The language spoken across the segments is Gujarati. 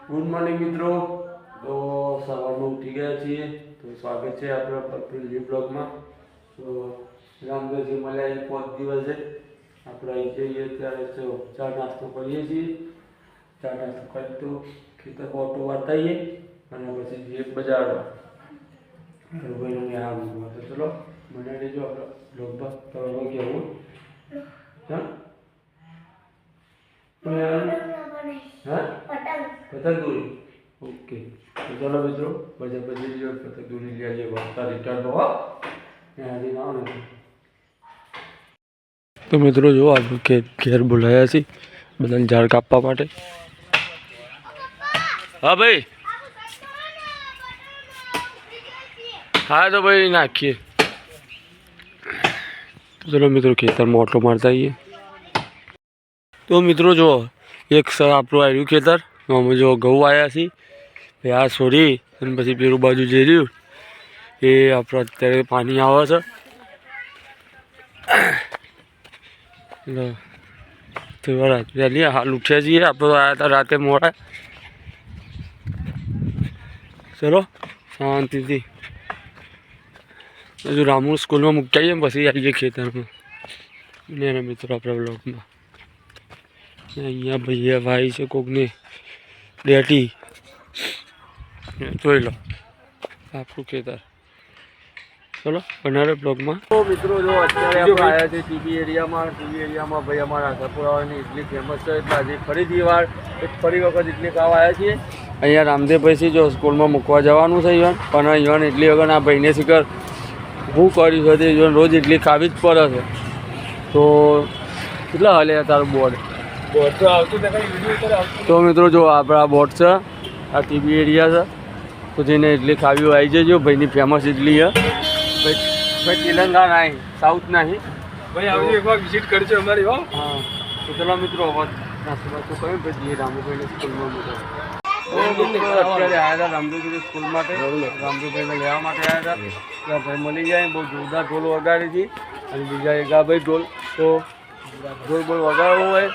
ગુડ મોર્નિંગ મિત્રો. તો સવારમાં ઉઠી ગયા છીએ, તો સ્વાગત છે આપણા પેલી બ્લોગમાં. તો રામદેવજી મળ્યા એ 5 દિવસે આપણે અહીં જઈએ ત્યારે ચા નાસ્તો કરીએ છીએ. ચા નાસ્તો કરી તો ખેતર ઓટો વાર્તાઈએ અને પછી જઈએ બજારમાં. તો ચલો બનાવી દેજો આપણા બ્લોગમાં. તમારે કહેવું હા પતંગ દોરી. ઓકે, તો ચલો મિત્રો બજાર બધી જો પતંગ દોરી લઈ આવીએ. વાર્તા રિટર્ન તો આજે ના આવે. તો મિત્રો જો આપણે ઘેર બોલાયા છીએ બધાને ઝાડ કાપવા માટે. હા ભાઈ, હા તો ભાઈ નાખીએ. તો ચલો મિત્રો ખેતરમાં ઓટો મારતા આવીએ. તો મિત્રો જો એક આપણું આવ્યું ખેતર, અમે જો ઘઉં આવ્યા છીએ. આ છોડી અને પછી પેલું બાજુ જઈ રહ્યું એ આપણે અત્યારે પાણી આવે છે. તો રાત્રે હાલ ઉઠ્યા છીએ આપણે. આવ્યા હતા રાતે મોડા. ચલો શાંતિથી હજુ રામુ સ્કૂલમાં મૂકી આવીએ પછી આવીએ ખેતરમાં. અને એના મિત્રો આપણા બ્લોગમાં અહીંયા ભૈયા ભાઈ છે કોકને ડેટી જોઈ લો આપણું ખેતર. ચલો બનાવે બ્લોગમાં. તો મિત્રો જો અત્યારે આપણે આવ્યા છે ટીબી એરિયામાં. ટીબી એરિયામાં ભાઈ અમારા આશાપુરાવાની ઇડલી ફેમસ છે એટલે આજે ફરીથી ફરી વખત ઇડલી ખાવા આવ્યા છીએ. અહીંયા રામદેવભાઈ જો સ્કૂલમાં મૂકવા જવાનું છે ઈવન, પણ ઈવન ઇડલી વગર આ ભાઈને શીખર હું કર્યું છે તે ઈવન રોજ ઇડલી ખાવી જ પડે છે. તો કેટલા હાલે તારું બોર્ડ તો આવતું તો મિત્રો જો આપણા બોટ છે, આ ટીબી એરિયા છે. તો જેને ઇડલી ખાવી આવી જજો. ભાઈની ફેમસ ઇડલી છે. ભાઈ તેલંગાણા નહીં, સાઉથ નહીં ભાઈ. આવજો એકવાર વિઝિટ કરજો અમારી. હો હા. તો ચલો મિત્રો અવાજ નાસ્તો બાસ્તો કર્યું પછી રામદેવભાઈને સ્કૂલમાં મૂકો. અત્યારે આવ્યા હતા રામદેવભાઈ સ્કૂલ માટે. રામદેવભાઈને લેવા માટે આવ્યા હતા. ત્યાં ભાઈ મળી જાય. બહુ જોરદાર ઢોલ વગાડી હતી. અને બીજા એકા ભાઈ ઢોલ તો ઢોલ બોલ વગાડવો હોય,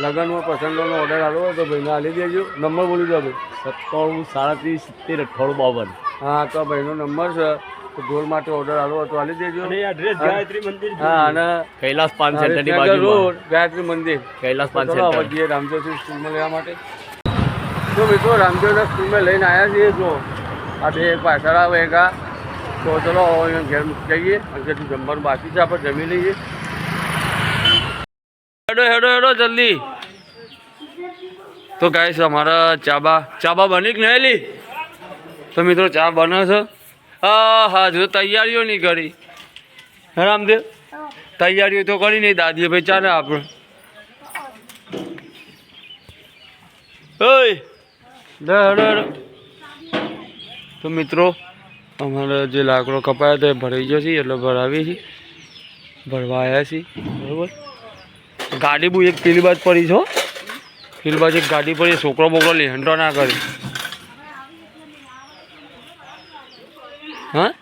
લગ્નમાં પ્રસંગોનો ઓર્ડર આવ્યો હોય તો ભાઈને આલી દેજો. નંબર બોલી દો ભાઈ. 97 37 70 58. હા તો ભાઈનો નંબર છે. તો ઢોલ માટે ઓર્ડર આવ્યો હોય તો આલી દેજો. અને એડ્રેસ ગાયત્રી મંદિર. હા, અને કૈલાસ પાન સેન્ટરની બાજુમાં રોડ ગાયત્રી મંદિર, કૈલાસ પાન સેન્ટર. જઈએ રામદેવજી સ્કૂલમાં લેવા માટે. તો મિત્રો રામદેવના સ્કૂલમાં લઈને આવ્યા છીએ. જો આ બે પાછળ આવે એકા. તો ચલો ઘેર મૂકી જઈએ. અંકેથી જમવાનું બાકી છે, આપણે જમી લઈએ. હેડો હેડો હેડો જલ્દી. તો ગાઈસ અમારા ચાબા બની કે નહીં લી? તો મિત્રો ચા બને છે. હા જો તૈયારીઓ નહીં કરી. હે રામદેવ, તૈયારીઓ તો કરી નહીં દાદીએ ભાઈ. ચાલે આપણે ઓય હેડો હેડો. તો મિત્રો અમારે જે લાકડો કપાયો તો એ ભરાઈ ગયો છે એટલે ભરાવીએ છીએ. ભરવા આવ્યા છીએ બરાબર. ગાડી બહુ એક પેલી બાજ પડી છો. પેલી બાજુ એક ગાડી પડી. છોકરો બોકરો લેહંડો ના કરે. હા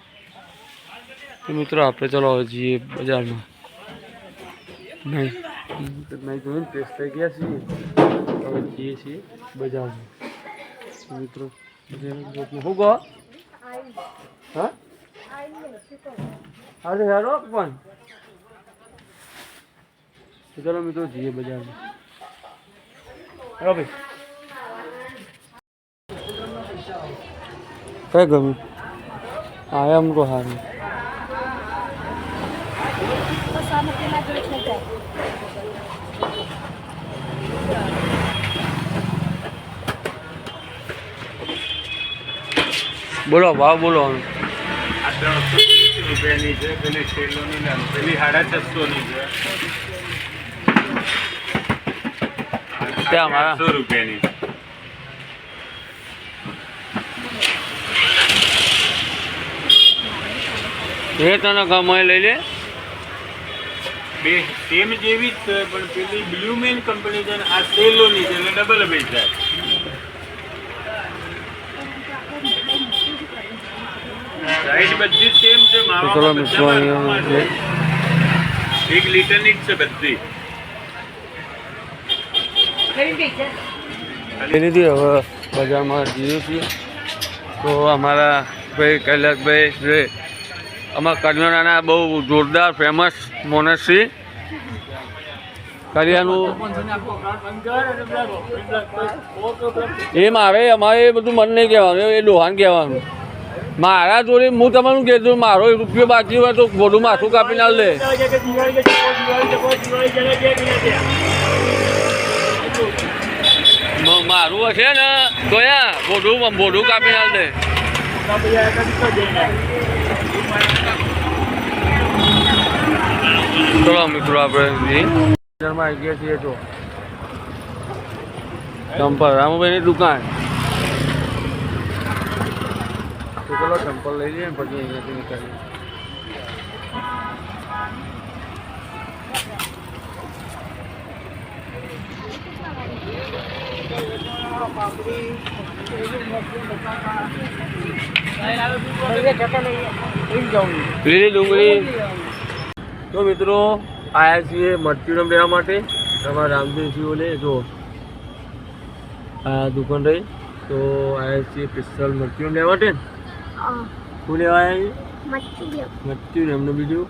તો મિત્રો આપણે ચલો જઈએ બજારમાં. નહીં જોઈને ટેસ્ટ થઈ ગયા છીએ. હવે જઈએ છીએ બજારમાં. મિત્રો શું કહો? હા અરે હેરો પણ ચલો મિત્રો જઈએ બજારમાં. હેલો ભાઈ, કઈ ગમ્યું? આયા અમકો હારું. બોલો ભાવ બોલો. 330 રૂપિયાની છે. પેલી સ્ટેલોની ને પેલી 650ની છે. ત્યાં મારા 100 રૂપિયાની. એ તને ગમે લઈ લે. બે સેમ જેવી જ છે પણ પેલી બ્લુ મેન કંપની છે ને આ સેલોની છે એટલે ડબલ પૈસા. સાઈડ બધી સેમ છે. માવા 1 લીટરની જ છે બધી. એ લીધી હવે બજારમાં જઈએ છીએ તો અમારા ભાઈ કૈલાસભાઈ જે અમારા કરિયાણાના બહુ જોરદાર ફેમસ મોનસી કરિયાનું એ મારે અમારે એ બધું મન નહીં કહેવાનું એ ડોહાન કહેવાનું મારા જોડે હું તમારું કહેતું મારો રૂપિયો બાકી હોય તો મોઢું માથું કાપી ના લે મારું હશે ને તો મોઢું કાપી ના દે ચલો મિત્રો આપણે આવી ગયા છીએ તો ચંપલ રામુભાઈની દુકાન તો ચલો ચંપલ લઈ લઈએ પછી અહીંયાથી નીકળીએ લીલી ડુંગળી તો મિત્રો આવ્યા છીએ મરચુરમ લેવા માટે તમારા રામદેવજીઓ લે જો આ દુકાન રહી તો આવ્યા છીએ સ્પેશિયલ મરચુરમ લેવા માટે ને શું લેવા આવ્યા મરચુરમ ને બીજું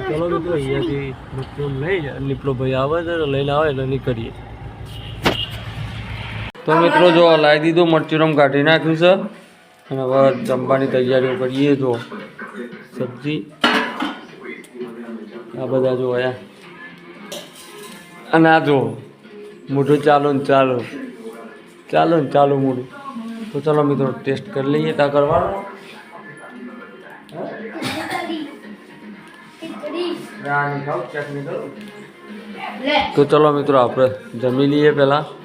ચલો મિત્રો અહીંયાથી મરચુરમ લઈ જાય લીપડો ભાઈ આવે છે લઈને આવે એટલે નીકળીએ તો મિત્રો જો લાવી દીધું મરચુરમ કાઢી નાખ્યું છે અને હવે જમવાની તૈયારીઓ કરીએ જો સબ્જી આ બધા જો આયા અને આ જો મોઢું ચાલો ને ચાલો મોઢું તો ચાલો મિત્રો ટેસ્ટ કરી લઈએ ત્યાં કરવાનો તો ચલો મિત્રો આપણે જમી લઈએ પહેલાં